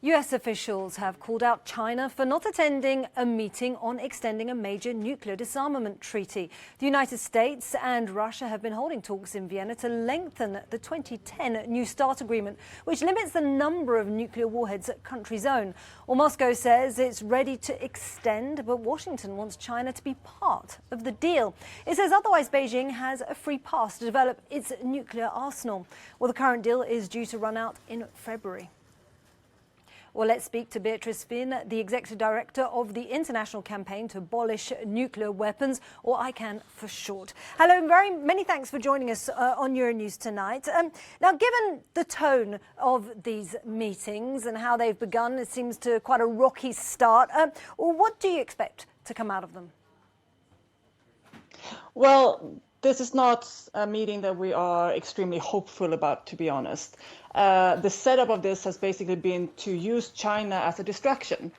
US officials have called out China for not attending a meeting on extending a major nuclear disarmament treaty. The United States and Russia have been holding talks in Vienna to lengthen the 2010 New START agreement, which limits the number of nuclear warheads a countries own. Well, Moscow says it's ready to extend, but Washington wants China to be part of the deal. It says otherwise Beijing has a free pass to develop its nuclear arsenal. Well, the current deal is due to run out in February. Well, let's speak to Beatrice Fihn, the Executive Director of the International Campaign to Abolish Nuclear Weapons, or ICAN for short. Hello, and many thanks for joining us on Euronews tonight. Now, given the tone of these meetings and how they've begun, it seems to quite a rocky start. What do you expect to come out of them? Well, this is not a meeting that we are extremely hopeful about, to be honest. The setup of this has basically been to use China as a distraction,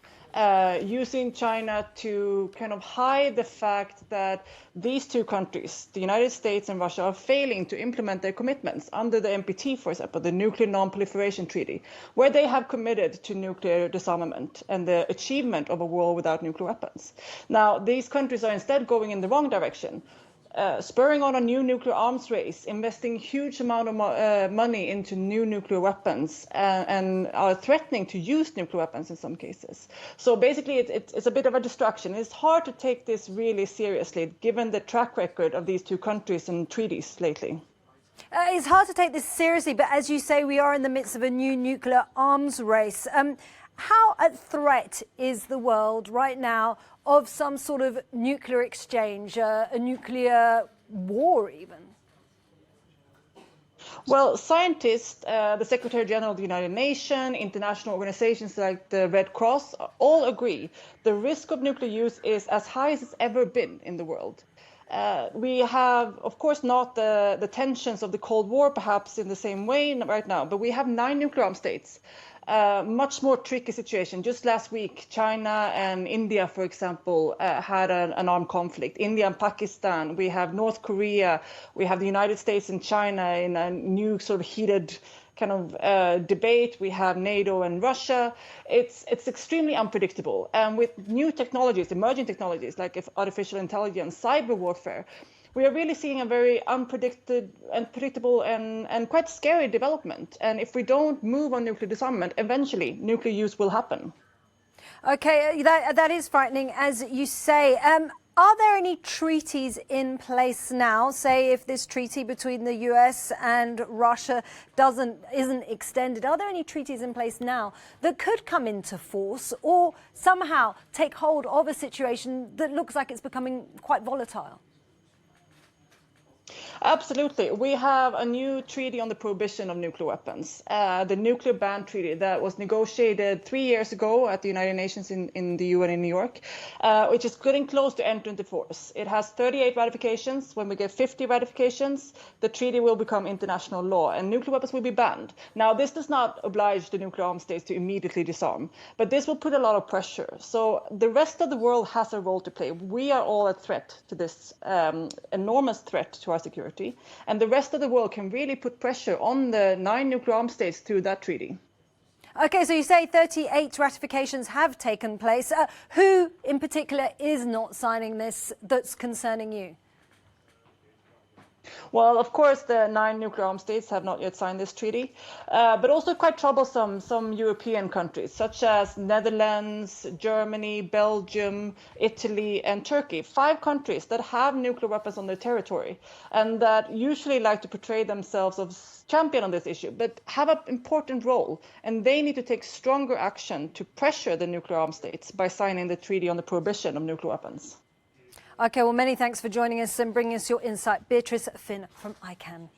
using China to kind of hide the fact that these two countries, the United States and Russia, are failing to implement their commitments under the NPT, for example, the Nuclear Non-Proliferation Treaty, where they have committed to nuclear disarmament and the achievement of a world without nuclear weapons. Now, these countries are instead going in the wrong direction. Spurring on a new nuclear arms race, investing huge amount of money into new nuclear weapons, and are threatening to use nuclear weapons in some cases. So basically, it's a bit of a distraction. It's hard to take this really seriously, given the track record of these two countries and treaties lately. It's hard to take this seriously, but as you say, we are in the midst of a new nuclear arms race. How at threat is the world right now of some sort of nuclear exchange, a nuclear war even? Well, scientists, the Secretary General of the United Nations, international organizations like the Red Cross, all agree the risk of nuclear use is as high as it's ever been in the world. We have, of course, not the tensions of the Cold War, perhaps in the same way right now, but we have 9 nuclear armed states. Much more tricky situation. Just last week, China and India, for example, had an armed conflict. India and Pakistan. We have North Korea. We have the United States and China in a new sort of heated kind of debate. We have NATO and Russia. It's extremely unpredictable. And with new technologies, emerging technologies like artificial intelligence, cyber warfare, we are really seeing a very unpredictable and quite scary development. And if we don't move on nuclear disarmament, eventually nuclear use will happen. OK, that is frightening, as you say. Are there any treaties in place now? Say if this treaty between the US and Russia isn't extended, are there any treaties in place now that could come into force or somehow take hold of a situation that looks like it's becoming quite volatile? Absolutely. We have a new treaty on the prohibition of nuclear weapons, the Nuclear Ban Treaty that was negotiated 3 years ago at the United Nations in the UN in New York, which is getting close to enter into force. It has 38 ratifications. When we get 50 ratifications, the treaty will become international law and nuclear weapons will be banned. Now, this does not oblige the nuclear armed states to immediately disarm, but this will put a lot of pressure. So the rest of the world has a role to play. We are all a threat to this enormous threat to our security. And the rest of the world can really put pressure on the 9 nuclear armed states through that treaty. OK, so you say 38 ratifications have taken place. Who in particular is not signing this that's concerning you? Well, of course, the 9 nuclear armed states have not yet signed this treaty, but also quite troublesome some European countries, such as Netherlands, Germany, Belgium, Italy, and Turkey. 5 countries that have nuclear weapons on their territory and that usually like to portray themselves as champion on this issue, but have an important role. And they need to take stronger action to pressure the nuclear armed states by signing the treaty on the prohibition of nuclear weapons. OK, well, many thanks for joining us and bringing us your insight. Beatrice Fihn from ICAN.